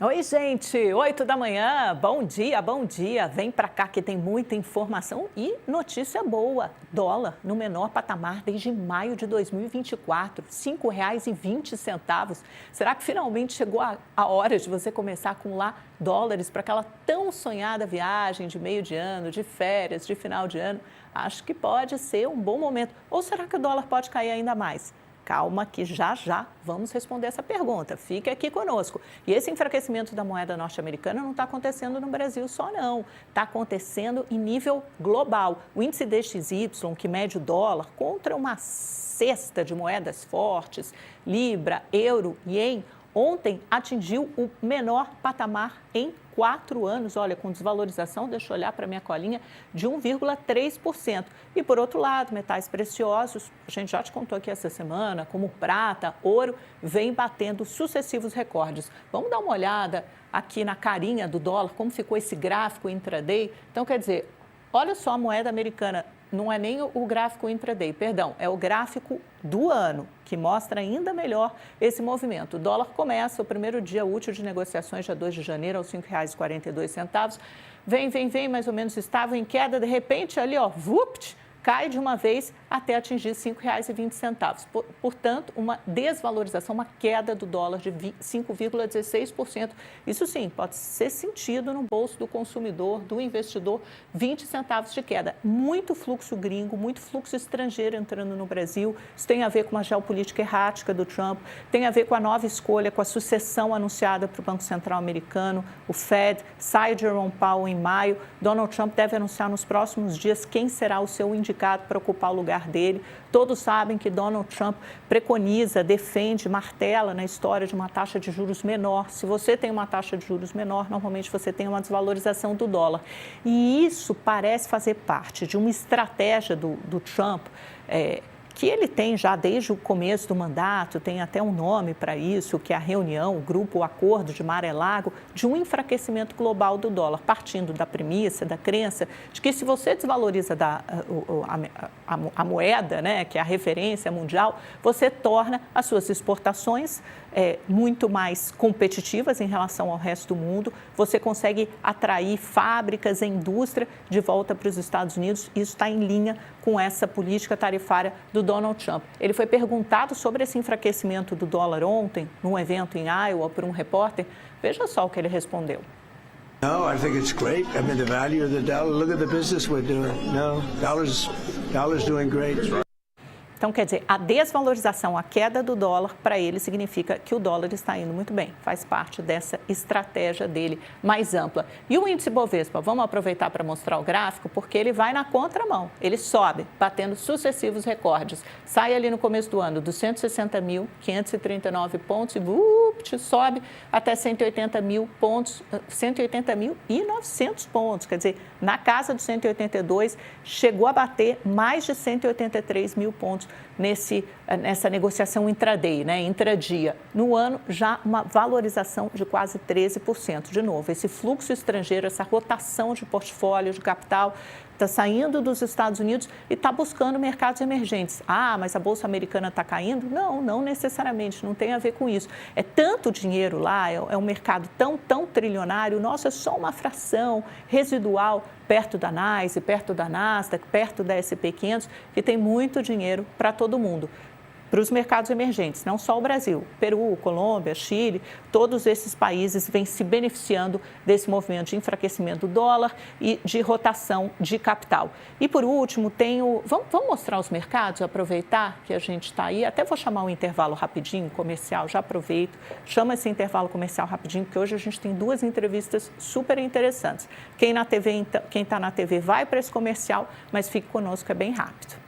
Oi, gente, 8 da manhã, bom dia, bom dia. Vem pra cá que tem muita informação e notícia boa. Dólar no menor patamar desde maio de 2024, R$ 5,20. Será que finalmente chegou a hora de você começar a acumular dólares para aquela tão sonhada viagem de meio de ano, de férias, de final de ano? Acho que pode ser um bom momento. Ou será que o dólar pode cair ainda mais? Calma que já vamos responder essa pergunta. Fique aqui conosco. E esse enfraquecimento da moeda norte-americana não está acontecendo no Brasil só, não. Está acontecendo em nível global. O índice DXY, que mede o dólar contra uma cesta de moedas fortes, libra, euro, ien, ontem atingiu o menor patamar em 4 anos, olha, com desvalorização, deixa eu olhar para a minha colinha, de 1,3%. E, por outro lado, metais preciosos, a gente já te contou aqui essa semana, como prata, ouro, vem batendo sucessivos recordes. Vamos dar uma olhada aqui na carinha do dólar, como ficou esse gráfico intraday. Então, quer dizer, olha só a moeda americana, não é nem o gráfico intraday, perdão, é o gráfico do ano, que mostra ainda melhor esse movimento. O dólar começa o primeiro dia útil de negociações, dia 2 de janeiro, aos R$ 5,42. Vem, mais ou menos estava em queda, de repente ali, ó, vupt, cai de uma vez até atingir R$ 5,20. Portanto, uma desvalorização, uma queda do dólar de 5,16%. Isso sim, pode ser sentido no bolso do consumidor, do investidor, 20 centavos de queda. Muito fluxo gringo, muito fluxo estrangeiro entrando no Brasil. Isso tem a ver com uma geopolítica errática do Trump, tem a ver com a nova escolha, com a sucessão anunciada para o Banco Central americano, o Fed, sai o Jerome Powell em maio. Donald Trump deve anunciar nos próximos dias quem será o seu indicado para ocupar o lugar dele. Todos sabem que Donald Trump preconiza, defende, martela na história de uma taxa de juros menor. Se você tem uma taxa de juros menor, normalmente você tem uma desvalorização do dólar. E isso parece fazer parte de uma estratégia do Trump, que ele tem já desde o começo do mandato, tem até um nome para isso, que é a reunião, o grupo, o acordo de Mar-a-Lago, de um enfraquecimento global do dólar, partindo da premissa, da crença de que se você desvaloriza a moeda, né, que é a referência mundial, você torna as suas exportações muito mais competitivas em relação ao resto do mundo, você consegue atrair fábricas e indústria de volta para os Estados Unidos, isso está em linha com essa política tarifária do Donald Trump. Ele foi perguntado sobre esse enfraquecimento do dólar ontem, num evento em Iowa, por um repórter. Veja só o que ele respondeu. No, I think it's great. I mean, the value of the dollar. Look at the business we're doing. No, dollar's doing great. Então, quer dizer, a desvalorização, a queda do dólar, para ele significa que o dólar está indo muito bem. Faz parte dessa estratégia dele mais ampla. E o índice Bovespa, vamos aproveitar para mostrar o gráfico, porque ele vai na contramão. Ele sobe, batendo sucessivos recordes. Sai ali no começo do ano dos 160.539 pontos e sobe até 180 mil pontos, 180.900 pontos. Quer dizer, na casa dos 182, chegou a bater mais de 183 mil pontos nessa negociação intraday, né, intradia. No ano, já uma valorização de quase 13%. De novo, esse fluxo estrangeiro, essa rotação de portfólio, de capital, está saindo dos Estados Unidos e está buscando mercados emergentes. Ah, mas a Bolsa Americana está caindo? Não, não necessariamente, não tem a ver com isso. É tanto dinheiro lá, é um mercado tão trilionário, o nosso é só uma fração residual perto da NYSE, perto da Nasdaq, perto da S&P 500, que tem muito dinheiro para todo mundo. Para os mercados emergentes, não só o Brasil, Peru, Colômbia, Chile, todos esses países vêm se beneficiando desse movimento de enfraquecimento do dólar e de rotação de capital. E por último, vamos mostrar os mercados, aproveitar que a gente está aí, até vou chamar um intervalo rapidinho, comercial, já aproveito, chama esse intervalo comercial rapidinho, porque hoje a gente tem 2 entrevistas super interessantes. Quem está na TV vai para esse comercial, mas fique conosco, é bem rápido.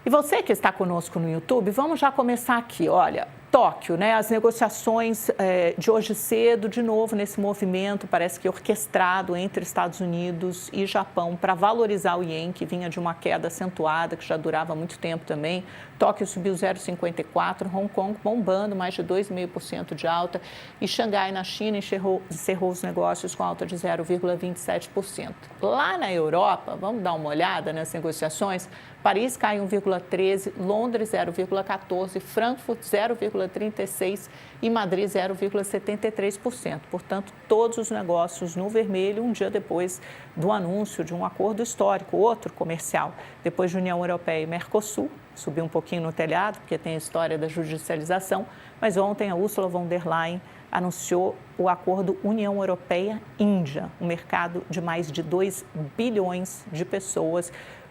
E você que está conosco no YouTube, vamos já começar aqui, olha, Tóquio, né? As negociações de hoje cedo, de novo nesse movimento, parece que orquestrado entre Estados Unidos e Japão para valorizar o iene, que vinha de uma queda acentuada, que já durava muito tempo também. Tóquio subiu 0,54%, Hong Kong bombando mais de 2,5% de alta e Xangai, na China, encerrou os negócios com alta de 0,27%. Lá na Europa, vamos dar uma olhada nas negociações, Paris cai 1,13%, Londres 0,14%, Frankfurt 0,36% e Madrid 0,73%. Portanto, todos os negócios no vermelho um dia depois do anúncio de um acordo histórico, outro comercial, depois de União Europeia e Mercosul, subiu um pouquinho no telhado, porque tem a história da judicialização, mas ontem a Ursula von der Leyen anunciou o acordo União Europeia-Índia, um mercado de mais de 2 bilhões de pessoas,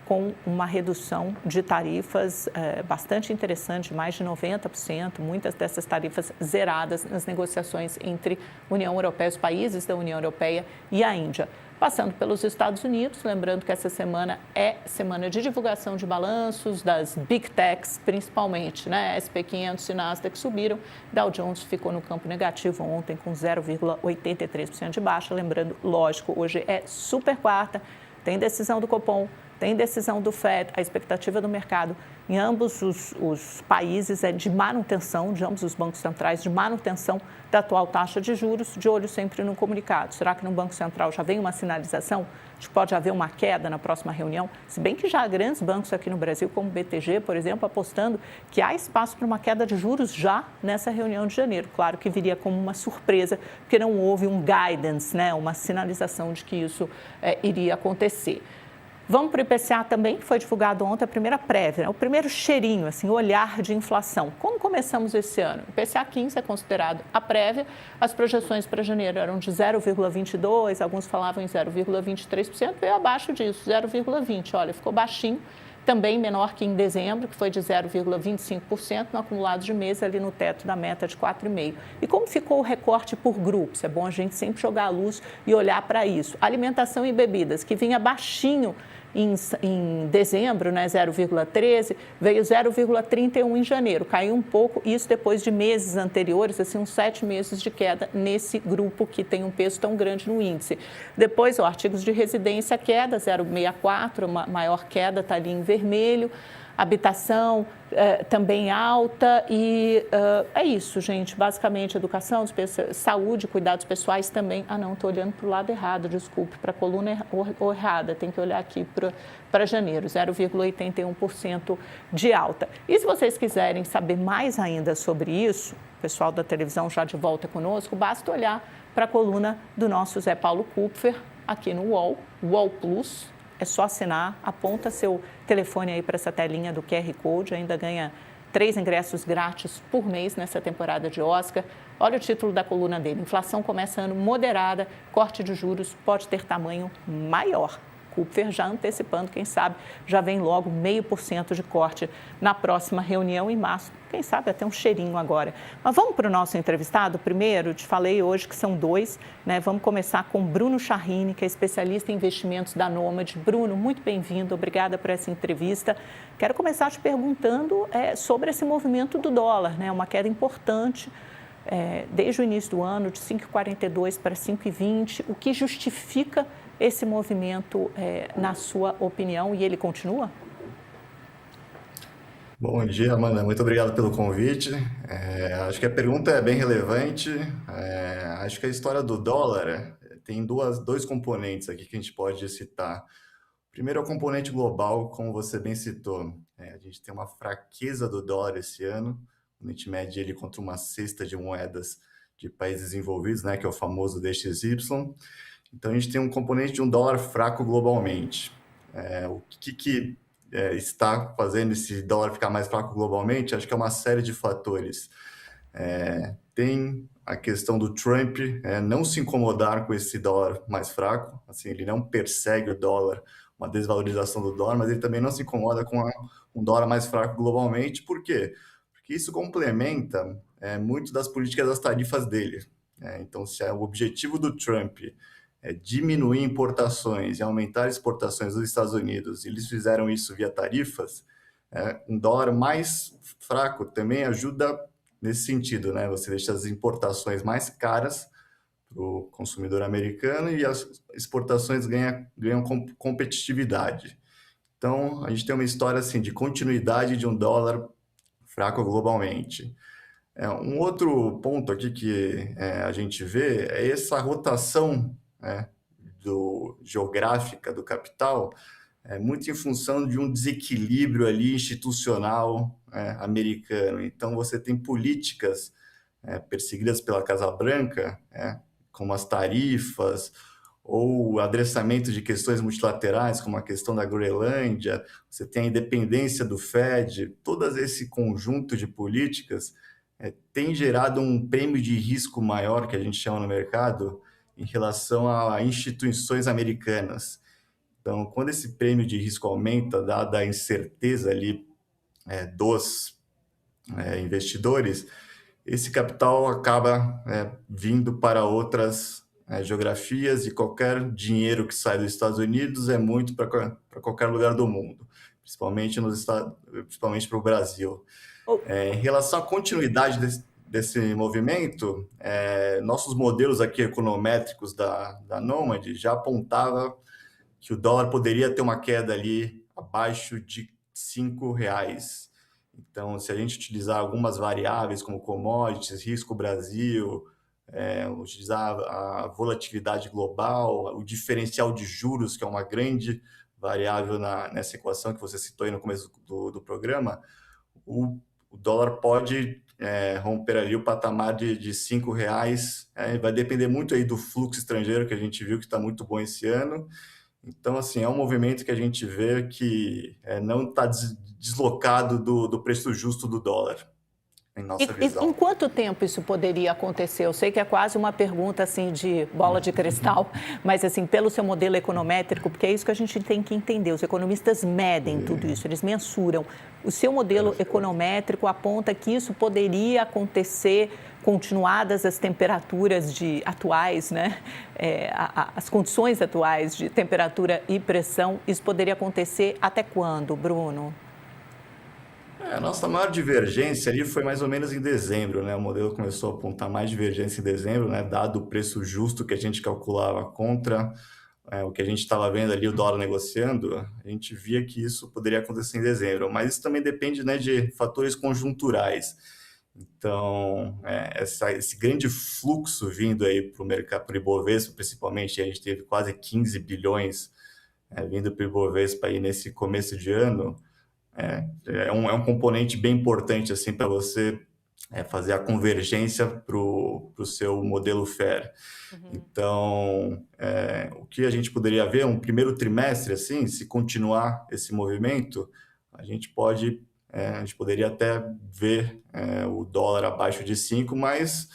com uma redução de tarifas bastante interessante, mais de 90%, muitas dessas tarifas zeradas nas negociações entre União Europeia, os países da União Europeia e a Índia. Passando pelos Estados Unidos, lembrando que essa semana é semana de divulgação de balanços das Big Techs, principalmente, né? SP500 e Nasdaq subiram, Dow Jones ficou no campo negativo ontem com 0,83% de baixa. Lembrando, lógico, hoje é super quarta, tem decisão do Copom, tem decisão do FED, a expectativa do mercado em ambos os países é de manutenção, de ambos os bancos centrais, de manutenção da atual taxa de juros, de olho sempre no comunicado. Será que no Banco Central já vem uma sinalização de que pode haver uma queda na próxima reunião? Se bem que já há grandes bancos aqui no Brasil, como o BTG, por exemplo, apostando que há espaço para uma queda de juros já nessa reunião de janeiro. Claro que viria como uma surpresa, porque não houve um guidance, né, uma sinalização de que isso iria acontecer. Vamos para o IPCA também, foi divulgado ontem a primeira prévia, né? O primeiro cheirinho, assim, olhar de inflação. Como começamos esse ano? O IPCA 15 é considerado a prévia, as projeções para janeiro eram de 0,22%, alguns falavam em 0,23%, veio abaixo disso, 0,20%. Olha, ficou baixinho, também menor que em dezembro, que foi de 0,25%, no acumulado de mês ali no teto da meta de 4,5%. E como ficou o recorte por grupos? É bom a gente sempre jogar a luz e olhar para isso. Alimentação e bebidas, que vinha baixinho em dezembro, né, 0,13, veio 0,31 em janeiro, caiu um pouco, isso depois de meses anteriores, assim, uns 7 meses de queda nesse grupo que tem um peso tão grande no índice. Depois, artigos de residência, queda, 0,64, maior queda está ali em vermelho. Habitação também alta e é isso, gente. Basicamente, educação, saúde, cuidados pessoais também. Ah, não, estou olhando para o lado errado, desculpe, para a coluna errada. Tem que olhar aqui para janeiro, 0,81% de alta. E se vocês quiserem saber mais ainda sobre isso, o pessoal da televisão já de volta conosco, basta olhar para a coluna do nosso Zé Paulo Kupfer aqui no UOL Plus. É só assinar, aponta seu telefone aí para essa telinha do QR Code, ainda ganha 3 ingressos grátis por mês nessa temporada de Oscar. Olha o título da coluna dele, inflação começa ano moderada, corte de juros pode ter tamanho maior. Kupfer já antecipando, quem sabe, já vem logo 0,5% de corte na próxima reunião em março. Quem sabe até um cheirinho agora. Mas vamos para o nosso entrevistado primeiro. Te falei hoje que são 2, né? Vamos começar com Bruno Charrini, que é especialista em investimentos da Nômade. Bruno, muito bem-vindo. Obrigada por essa entrevista. Quero começar te perguntando sobre esse movimento do dólar, né? Uma queda importante desde o início do ano, de 5,42 para 5,20. O que justifica esse movimento, na sua opinião, e ele continua? Bom dia, Amanda. Muito obrigado pelo convite. Acho que a pergunta é bem relevante. Acho que a história do dólar tem dois componentes aqui que a gente pode citar. Primeiro é o componente global, como você bem citou. A gente tem uma fraqueza do dólar esse ano. A gente mede ele contra uma cesta de moedas de países desenvolvidos, né, que é o famoso DXY. Então, a gente tem um componente de um dólar fraco globalmente. O que está fazendo esse dólar ficar mais fraco globalmente? Acho que é uma série de fatores. Tem a questão do Trump não se incomodar com esse dólar mais fraco, assim, ele não persegue o dólar, uma desvalorização do dólar, mas ele também não se incomoda com um dólar mais fraco globalmente. Por quê? Porque isso complementa muito das políticas das tarifas dele. Então, se o objetivo do Trump diminuir importações e aumentar exportações dos Estados Unidos, e eles fizeram isso via tarifas, um dólar mais fraco também ajuda nesse sentido, né? Você deixa as importações mais caras para o consumidor americano e as exportações ganham competitividade. Então, a gente tem uma história assim, de continuidade de um dólar fraco globalmente. Um outro ponto aqui que a gente vê é essa rotação geográfica do capital, muito em função de um desequilíbrio ali institucional americano. Então, você tem políticas perseguidas pela Casa Branca, como as tarifas, ou o adereçamento de questões multilaterais, como a questão da Groenlândia, você tem a independência do FED, todo esse conjunto de políticas tem gerado um prêmio de risco maior, que a gente chama no mercado, em relação a instituições americanas. Então, quando esse prêmio de risco aumenta, dada a incerteza ali dos investidores, esse capital acaba vindo para outras geografias, e qualquer dinheiro que sai dos Estados Unidos é muito para qualquer lugar do mundo, principalmente principalmente para o Brasil. Oh, Em relação à continuidade desse movimento, nossos modelos aqui econométricos da Nomad já apontavam que o dólar poderia ter uma queda ali abaixo de R$ 5. Então, se a gente utilizar algumas variáveis como commodities, risco Brasil, utilizar a volatilidade global, o diferencial de juros, que é uma grande variável nessa equação que você citou aí no começo do programa, o dólar pode romper ali o patamar de R$ 5. Vai depender muito aí do fluxo estrangeiro, que a gente viu que está muito bom esse ano. Então, assim, é um movimento que a gente vê que não está deslocado do preço justo do dólar, em nossa visão. Em quanto tempo isso poderia acontecer? Eu sei que é quase uma pergunta assim de bola de cristal, mas assim, pelo seu modelo econométrico, porque é isso que a gente tem que entender. Os economistas medem tudo isso, eles mensuram. O seu modelo econométrico aponta que isso poderia acontecer continuadas as temperaturas atuais, né? As condições atuais de temperatura e pressão. Isso poderia acontecer até quando, Bruno? A nossa maior divergência ali foi mais ou menos em dezembro, né? O modelo começou a apontar mais divergência em dezembro, né? Dado o preço justo que a gente calculava contra o que a gente estava vendo ali, o dólar negociando, a gente via que isso poderia acontecer em dezembro. Mas isso também depende, né, de fatores conjunturais. Então, esse grande fluxo vindo aí para o mercado, para o Ibovespa, principalmente, a gente teve quase 15 bilhões vindo para o Ibovespa aí nesse começo de ano. É um componente bem importante assim para você fazer a convergência para o seu modelo FAIR. Então, o que a gente poderia ver, um primeiro trimestre, assim, se continuar esse movimento, a gente poderia até ver o dólar abaixo de 5, mas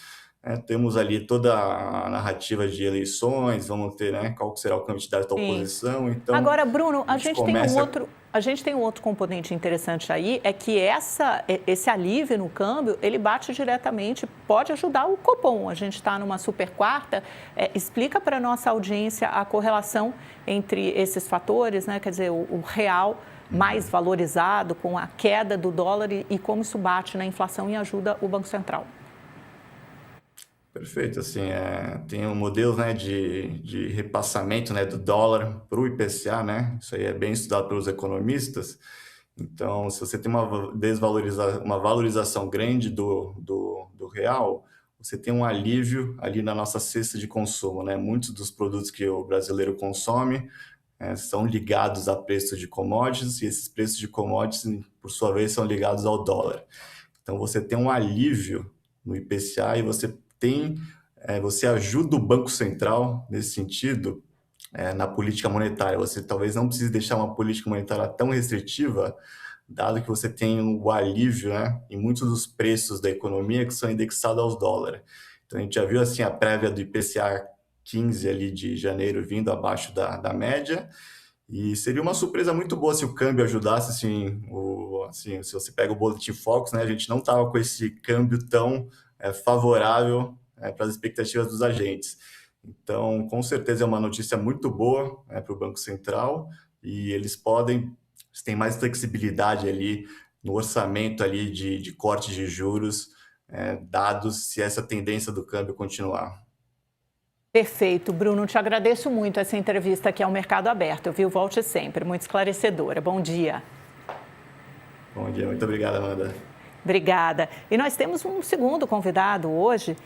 temos ali toda a narrativa de eleições, vamos ter, né, qual será o candidato da oposição. Então, agora, Bruno, a gente tem um outro componente interessante aí, é que esse alívio no câmbio, ele bate diretamente, pode ajudar o Copom. A gente está numa super quarta. Explica para a nossa audiência a correlação entre esses fatores, né? Quer dizer, o real mais valorizado com a queda do dólar e como isso bate na inflação e ajuda o Banco Central. Perfeito, assim, tem um modelo, né, de repassamento, né, do dólar para o IPCA, né, isso aí é bem estudado pelos economistas. Então, se você tem uma valorização grande do real, você tem um alívio ali na nossa cesta de consumo, né, muitos dos produtos que o brasileiro consome são ligados a preços de commodities, e esses preços de commodities, por sua vez, são ligados ao dólar. Então, você tem um alívio no IPCA e você ajuda o Banco Central nesse sentido na política monetária. Você talvez não precise deixar uma política monetária tão restritiva, dado que você tem o alívio, né, em muitos dos preços da economia que são indexados aos dólares. Então, a gente já viu assim, a prévia do IPCA 15 ali de janeiro vindo abaixo da média, e seria uma surpresa muito boa se o câmbio ajudasse, assim, se você pega o Boletim Focus, né, a gente não estava com esse câmbio tão favorável para as expectativas dos agentes. Então, com certeza é uma notícia muito boa para o Banco Central, e eles têm mais flexibilidade ali no orçamento ali de corte de juros, dados se essa tendência do câmbio continuar. Perfeito, Bruno. Te agradeço muito essa entrevista aqui ao Mercado Aberto. Volte sempre, muito esclarecedora. Bom dia. Bom dia, muito obrigado, Amanda. Obrigada. E nós temos um segundo convidado hoje,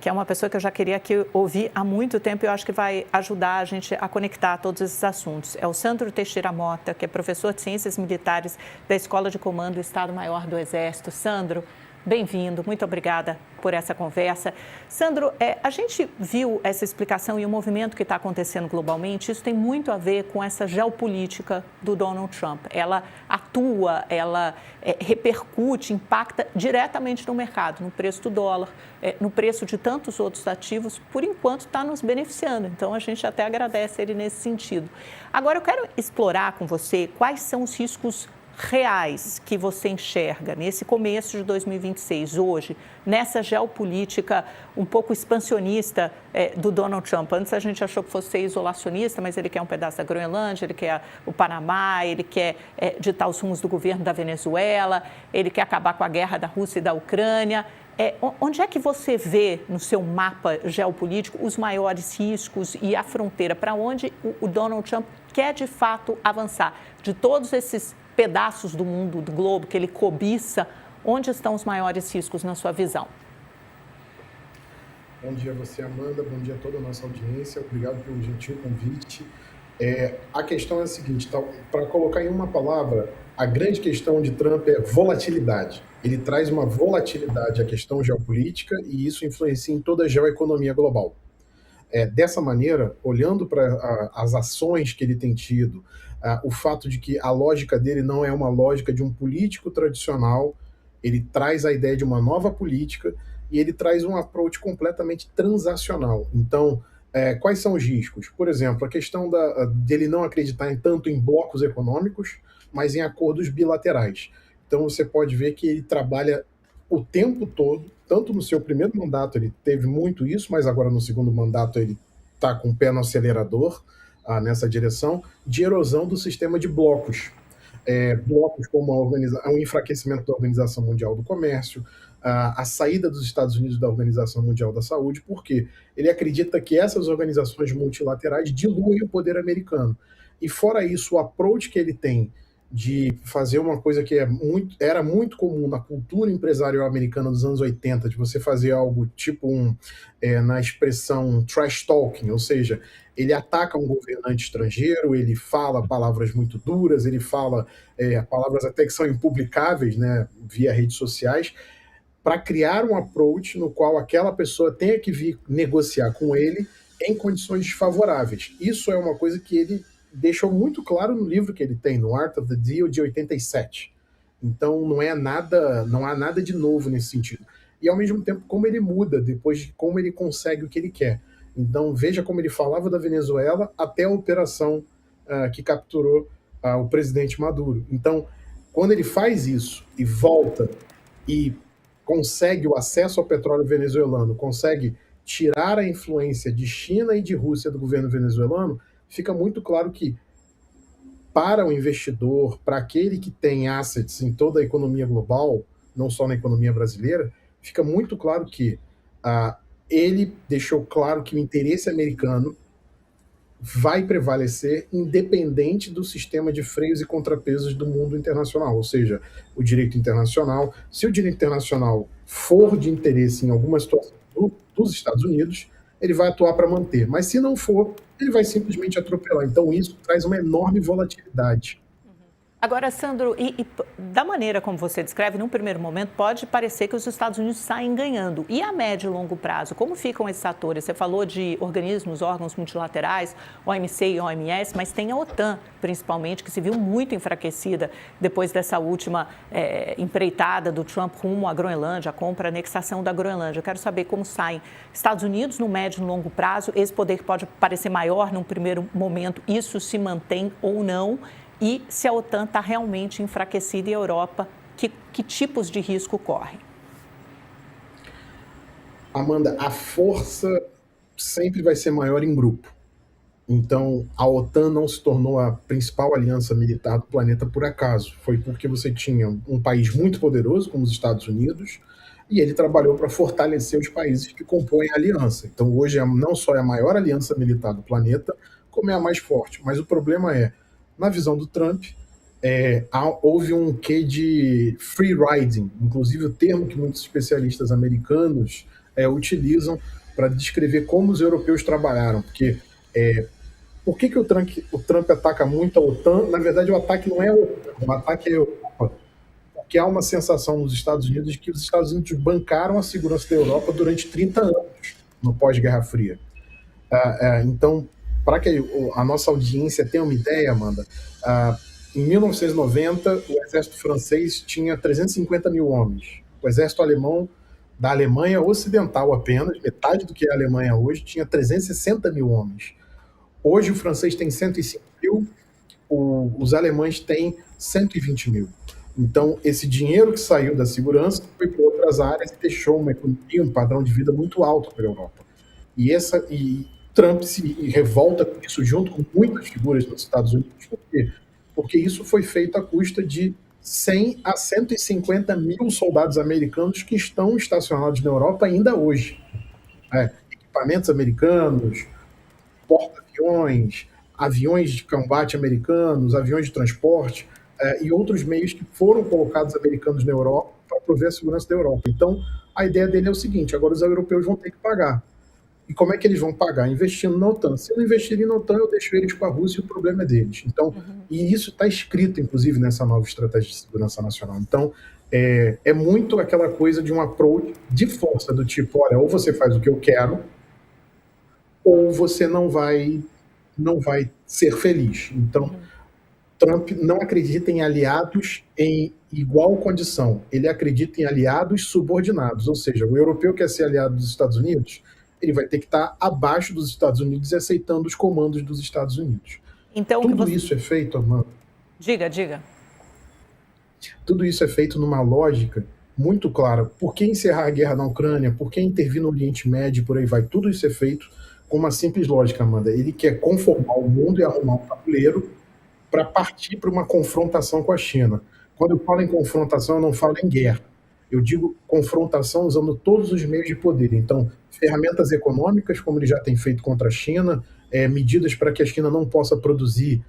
que é uma pessoa que eu já queria aqui ouvir há muito tempo e eu acho que vai ajudar a gente a conectar todos esses assuntos. É o Sandro Teixeira Mota, que é professor de Ciências Militares da Escola de Comando do Estado-Maior do Exército. Sandro, Bem-vindo, muito obrigada por essa conversa. Sandro, a gente viu essa explicação e o movimento que está acontecendo globalmente, isso tem muito a ver com essa geopolítica do Donald Trump. Ela atua, ela repercute, impacta diretamente no mercado, no preço do dólar, no preço de tantos outros ativos, por enquanto está nos beneficiando. Então, a gente até agradece ele nesse sentido. Agora, eu quero explorar com você quais são os riscos reais que você enxerga nesse começo de 2026, hoje, nessa geopolítica um pouco expansionista do Donald Trump. Antes a gente achou que fosse ser isolacionista, mas ele quer um pedaço da Groenlândia, ele quer o Panamá, ele quer ditar os rumos do governo da Venezuela, ele quer acabar com a guerra da Rússia e da Ucrânia. Onde é que você vê no seu mapa geopolítico os maiores riscos e a fronteira para onde o Donald Trump quer de fato avançar? De todos esses pedaços do mundo, do globo que ele cobiça, onde estão os maiores riscos na sua visão? Bom dia a você, Amanda, bom dia a toda a nossa audiência, obrigado pelo gentil convite. A questão é a seguinte, para colocar em uma palavra, a grande questão de Trump é volatilidade. Ele traz uma volatilidade à questão geopolítica e isso influencia em toda a geoeconomia global. Dessa maneira, olhando para as ações que ele tem tido, o fato de que a lógica dele não é uma lógica de um político tradicional, ele traz a ideia de uma nova política e ele traz um approach completamente transacional. Então, quais são os riscos? Por exemplo, a questão dele não acreditar tanto em blocos econômicos, mas em acordos bilaterais. Então, você pode ver que ele trabalha o tempo todo, tanto no seu primeiro mandato ele teve muito isso, mas agora no segundo mandato ele está com o pé no acelerador nessa direção, de erosão do sistema de blocos. Blocos como o enfraquecimento da Organização Mundial do Comércio, a saída dos Estados Unidos da Organização Mundial da Saúde, porque ele acredita que essas organizações multilaterais diluem o poder americano. E fora isso, o approach que ele tem de fazer uma coisa que era muito comum na cultura empresarial americana dos anos 80, de você fazer algo tipo na expressão trash talking, ou seja, ele ataca um governante estrangeiro, ele fala palavras muito duras, ele fala palavras até que são impublicáveis, né, via redes sociais, para criar um approach no qual aquela pessoa tenha que vir negociar com ele em condições desfavoráveis. Isso é uma coisa que ele deixou muito claro no livro que ele tem, no Art of the Deal, de 87. Então, não há nada de novo nesse sentido. E, ao mesmo tempo, como ele muda depois de como ele consegue o que ele quer. Então, veja como ele falava da Venezuela até a operação que capturou o presidente Maduro. Então, quando ele faz isso e volta e consegue o acesso ao petróleo venezuelano, consegue tirar a influência de China e de Rússia do governo venezuelano, fica muito claro que, para o investidor, para aquele que tem assets em toda a economia global, não só na economia brasileira, fica muito claro que ele deixou claro que o interesse americano vai prevalecer independente do sistema de freios e contrapesos do mundo internacional, ou seja, o direito internacional. Se o direito internacional for de interesse em alguma situação dos Estados Unidos, ele vai atuar para manter, mas se não for, ele vai simplesmente atropelar. Então isso traz uma enorme volatilidade. Agora, Sandro, da maneira como você descreve, num primeiro momento, pode parecer que os Estados Unidos saem ganhando. E a médio e longo prazo, como ficam esses atores? Você falou de órgãos multilaterais, OMC e OMS, mas tem a OTAN, principalmente, que se viu muito enfraquecida depois dessa última empreitada do Trump rumo à Groenlândia, a compra, a anexação da Groenlândia. Eu quero saber como saem Estados Unidos no médio e longo prazo. Esse poder que pode parecer maior num primeiro momento, isso se mantém ou não? E se a OTAN está realmente enfraquecida e a Europa, que tipos de risco corre? Amanda, a força sempre vai ser maior em grupo. Então, a OTAN não se tornou a principal aliança militar do planeta por acaso. Foi porque você tinha um país muito poderoso, como os Estados Unidos, e ele trabalhou para fortalecer os países que compõem a aliança. Então, hoje, não só é a maior aliança militar do planeta, como é a mais forte. Mas o problema é, na visão do Trump, houve um quê de free riding, inclusive o termo que muitos especialistas americanos utilizam para descrever como os europeus trabalharam. Porque por que o Trump ataca muito a OTAN? Na verdade, o ataque não é a OTAN, o ataque é a Europa. que há uma sensação nos Estados Unidos de que os Estados Unidos bancaram a segurança da Europa durante 30 anos no pós-Guerra Fria. Então, para que a nossa audiência tenha uma ideia, Amanda, em 1990, o exército francês tinha 350 mil homens. O exército alemão, da Alemanha Ocidental apenas, metade do que é a Alemanha hoje, tinha 360 mil homens. Hoje o francês tem 105 mil, os alemães têm 120 mil. Então, esse dinheiro que saiu da segurança foi para outras áreas e deixou uma economia, um padrão de vida muito alto para a Europa. E Trump se revolta com isso junto com muitas figuras nos Estados Unidos. Por quê? Porque isso foi feito à custa de 100 a 150 mil soldados americanos que estão estacionados na Europa ainda hoje. Equipamentos americanos, porta-aviões, aviões de combate americanos, aviões de transporte e outros meios que foram colocados americanos na Europa para prover a segurança da Europa. Então, a ideia dele é o seguinte: agora os europeus vão ter que pagar. E como é que eles vão pagar? Investindo na OTAN. Se não investirem na OTAN, eu deixo eles com a Rússia e o problema é deles. Então, e isso está escrito, inclusive, nessa nova estratégia de segurança nacional. Então, é muito aquela coisa de um approach de força, do tipo, olha, ou você faz o que eu quero, ou você não vai ser feliz. Então, Trump não acredita em aliados em igual condição. Ele acredita em aliados subordinados. Ou seja, o europeu quer ser aliado dos Estados Unidos, ele vai ter que estar abaixo dos Estados Unidos e aceitando os comandos dos Estados Unidos. Então, Tudo isso é feito, Amanda. Diga. Tudo isso é feito numa lógica muito clara. Por que encerrar a guerra na Ucrânia? Por que intervir no Oriente Médio? Por aí vai. Tudo isso é feito com uma simples lógica, Amanda. Ele quer conformar o mundo e arrumar um tabuleiro para partir para uma confrontação com a China. Quando eu falo em confrontação, eu não falo em guerra. Eu digo confrontação usando todos os meios de poder. Então, ferramentas econômicas, como ele já tem feito contra a China, medidas para que a China não possa produzir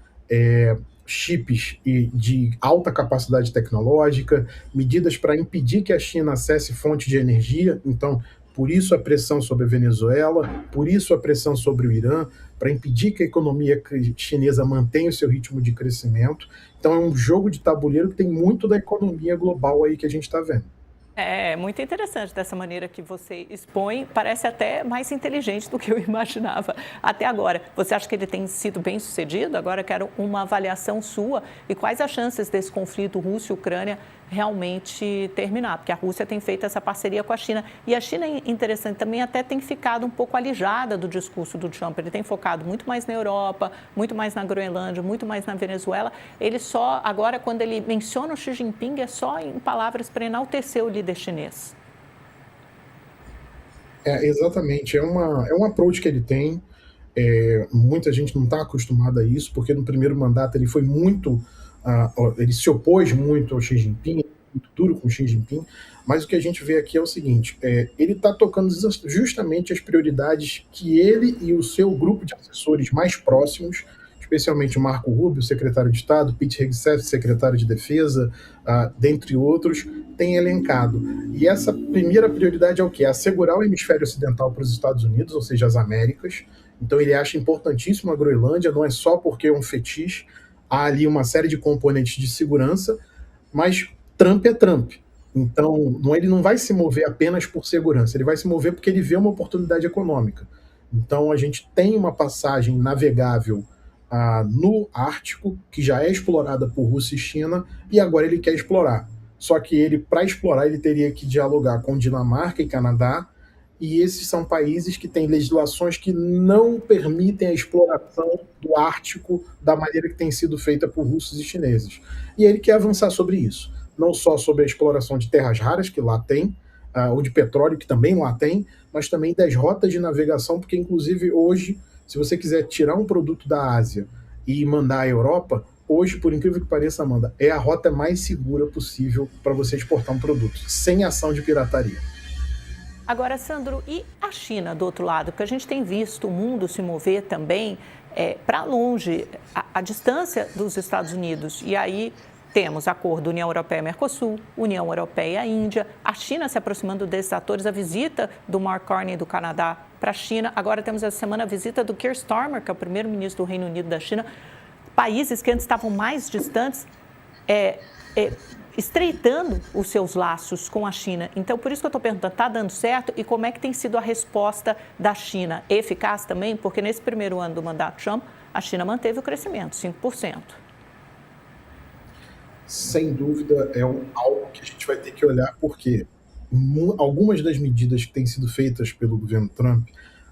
chips de alta capacidade tecnológica, medidas para impedir que a China acesse fontes de energia. Então, por isso a pressão sobre a Venezuela, por isso a pressão sobre o Irã, para impedir que a economia chinesa mantenha o seu ritmo de crescimento. Então, é um jogo de tabuleiro que tem muito da economia global aí que a gente está vendo. É muito interessante dessa maneira que você expõe, parece até mais inteligente do que eu imaginava até agora. Você acha que ele tem sido bem sucedido? Agora quero uma avaliação sua e quais as chances desse conflito Rússia-Ucrânia realmente terminar, porque a Rússia tem feito essa parceria com a China e a China, interessante também, até tem ficado um pouco alijada do discurso do Trump. Ele tem focado muito mais na Europa, muito mais na Groenlândia, muito mais na Venezuela. Ele só, agora quando ele menciona o Xi Jinping, é só em palavras para enaltecer o líder chinês. Exatamente, é um approach que ele tem. Muita gente não está acostumada a isso, porque no primeiro mandato ele foi muito, ele se opôs muito ao Xi Jinping, muito duro com o Xi Jinping, mas o que a gente vê aqui é o seguinte: ele está tocando justamente as prioridades que ele e o seu grupo de assessores mais próximos, especialmente o Marco Rubio, secretário de Estado, Pete Hegseth, secretário de Defesa, dentre outros, têm elencado. E essa primeira prioridade é o quê? Assegurar o hemisfério ocidental para os Estados Unidos, ou seja, as Américas. Então ele acha importantíssimo a Groenlândia, não é só porque é um fetiche, há ali uma série de componentes de segurança, mas Trump é Trump. Então ele não vai se mover apenas por segurança, ele vai se mover porque ele vê uma oportunidade econômica. Então a gente tem uma passagem navegável no Ártico, que já é explorada por Rússia e China, e agora ele quer explorar. Só que ele, para explorar, ele teria que dialogar com Dinamarca e Canadá, e esses são países que têm legislações que não permitem a exploração do Ártico da maneira que tem sido feita por russos e chineses. E ele quer avançar sobre isso, não só sobre a exploração de terras raras, que lá tem, ou de petróleo, que também lá tem, mas também das rotas de navegação, porque inclusive hoje, se você quiser tirar um produto da Ásia e mandar à Europa, hoje, por incrível que pareça, Amanda, é a rota mais segura possível para você exportar um produto, sem ação de pirataria. Agora, Sandro, e a China do outro lado? Porque a gente tem visto o mundo se mover também para longe, a distância dos Estados Unidos. E aí temos acordo União Europeia-Mercosul, União Europeia-Índia, a China se aproximando desses atores, a visita do Mark Carney do Canadá para a China. Agora temos essa semana a visita do Keir Starmer, que é o primeiro-ministro do Reino Unido da China. Países que antes estavam mais distantes. estreitando os seus laços com a China. Então, por isso que eu estou perguntando, está dando certo? E como é que tem sido a resposta da China? Eficaz também? Porque nesse primeiro ano do mandato Trump, a China manteve o crescimento, 5%. Sem dúvida, é algo que a gente vai ter que olhar, porque algumas das medidas que têm sido feitas pelo governo Trump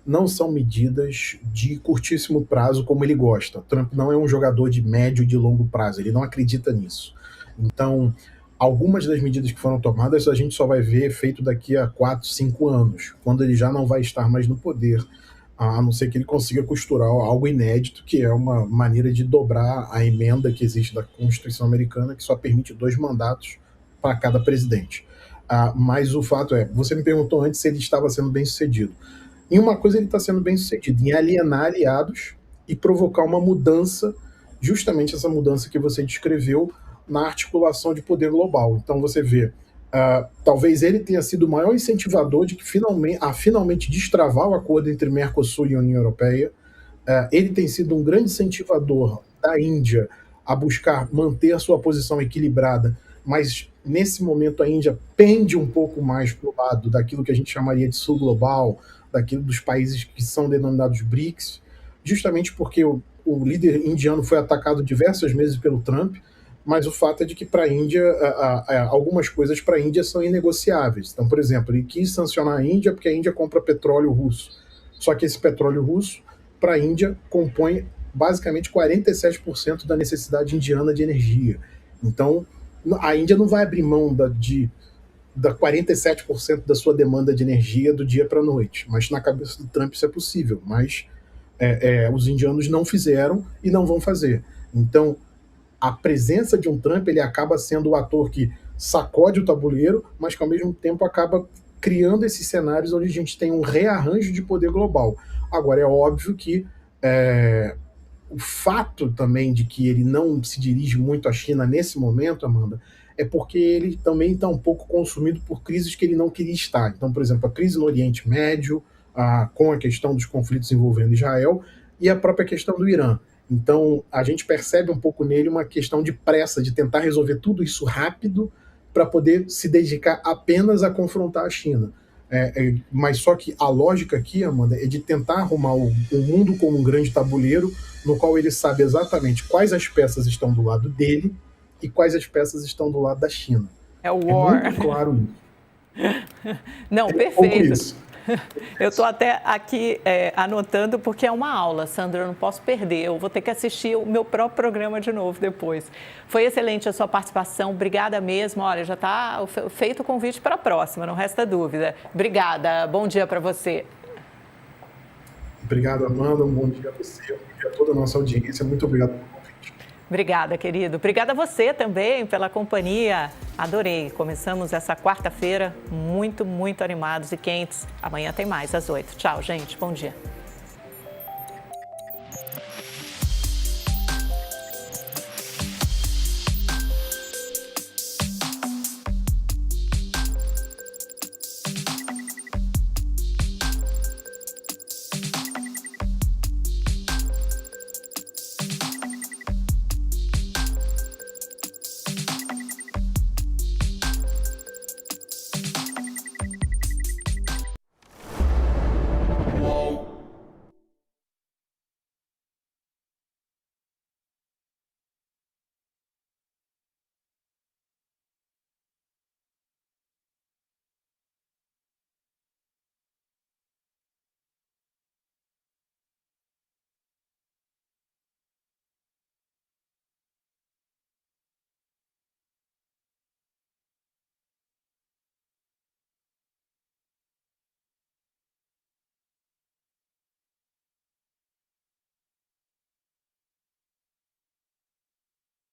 não são medidas de curtíssimo prazo como ele gosta. Trump não é um jogador de médio e de longo prazo, ele não acredita nisso. Então, algumas das medidas que foram tomadas a gente só vai ver efeito daqui a 4, 5 anos, quando ele já não vai estar mais no poder, a não ser que ele consiga costurar algo inédito, que é uma maneira de dobrar a emenda que existe da Constituição americana, que só permite 2 mandatos para cada presidente. Mas o fato é, você me perguntou antes se ele estava sendo bem sucedido. Em uma coisa ele está sendo bem sucedido, em alienar aliados e provocar uma mudança, justamente essa mudança que você descreveu, na articulação de poder global. Então você vê, talvez ele tenha sido o maior incentivador de que finalmente destravar o acordo entre Mercosul e União Europeia. Ele tem sido um grande incentivador da Índia a buscar manter a sua posição equilibrada, mas nesse momento a Índia pende um pouco mais para o lado daquilo que a gente chamaria de sul global, daquilo dos países que são denominados BRICS, justamente porque o líder indiano foi atacado diversas vezes pelo Trump, mas o fato é de que para a Índia, algumas coisas para a Índia são inegociáveis. Então, por exemplo, ele quis sancionar a Índia porque a Índia compra petróleo russo. Só que esse petróleo russo, para a Índia, compõe basicamente 47% da necessidade indiana de energia. Então, a Índia não vai abrir mão da 47% da sua demanda de energia do dia para a noite. Mas na cabeça do Trump isso é possível. Mas os indianos não fizeram e não vão fazer. Então, a presença de um Trump, ele acaba sendo o ator que sacode o tabuleiro, mas que ao mesmo tempo acaba criando esses cenários onde a gente tem um rearranjo de poder global. Agora, é óbvio que o fato também de que ele não se dirige muito à China nesse momento, Amanda, é porque ele também está um pouco consumido por crises que ele não queria estar. Então, por exemplo, a crise no Oriente Médio, com a questão dos conflitos envolvendo Israel e a própria questão do Irã. Então, a gente percebe um pouco nele uma questão de pressa, de tentar resolver tudo isso rápido para poder se dedicar apenas a confrontar a China. Mas só que a lógica aqui, Amanda, é de tentar arrumar o mundo como um grande tabuleiro, no qual ele sabe exatamente quais as peças estão do lado dele e quais as peças estão do lado da China. É o war. É muito claro isso. Não, perfeito. Isso. Eu estou até aqui anotando porque é uma aula, Sandra, eu não posso perder. Eu vou ter que assistir o meu próprio programa de novo depois. Foi excelente a sua participação, obrigada mesmo. Olha, já está feito o convite para a próxima, não resta dúvida. Obrigada, bom dia para você. Obrigado, Amanda, um bom dia a você, um bom dia a toda a nossa audiência. Muito obrigado pelo convite. Obrigada, querido. Obrigada a você também pela companhia. Adorei. Começamos essa quarta-feira muito, muito animados e quentes. Amanhã tem mais às 8. Tchau, gente. Bom dia.